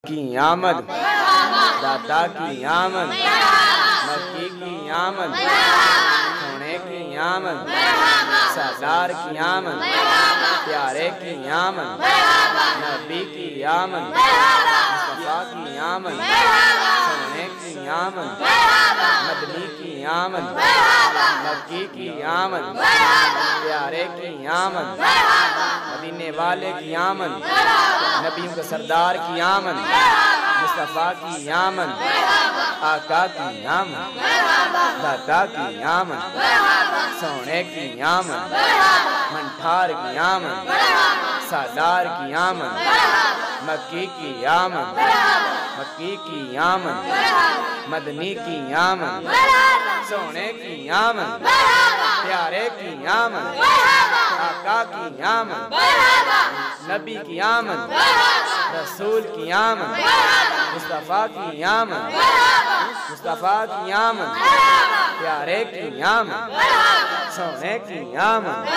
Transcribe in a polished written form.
کی آمد، داتا کی آمد، مکی کی آمد، سونے کی آمد، سردار کی آمد، پیارے کی آمد، نبی کی آمد، مصطفیٰ کی آمد، سونے کی آمد، مدنی کی آمد، مکی کی آمد، پیارے کی آمد، مدینے والے کی آمد، نبیوں کے سردار کی آمد، مصطفیٰ کی آمد، آقا کی آمد، داتا کی آمد، سونے کی آمد، منٹھار کی آمد، سردار کی آمد، مکی کی آمد، مکی کی آمد، مدنی کی آمد، سونے کی آمد، پیارے کی آمد، آقا کی آمد، نبی کی آمد، رسول کی آمد، مصطفیٰ کی آمد، مصطفیٰ کی آمد، پیارے کی آمد، سونے کی آمد.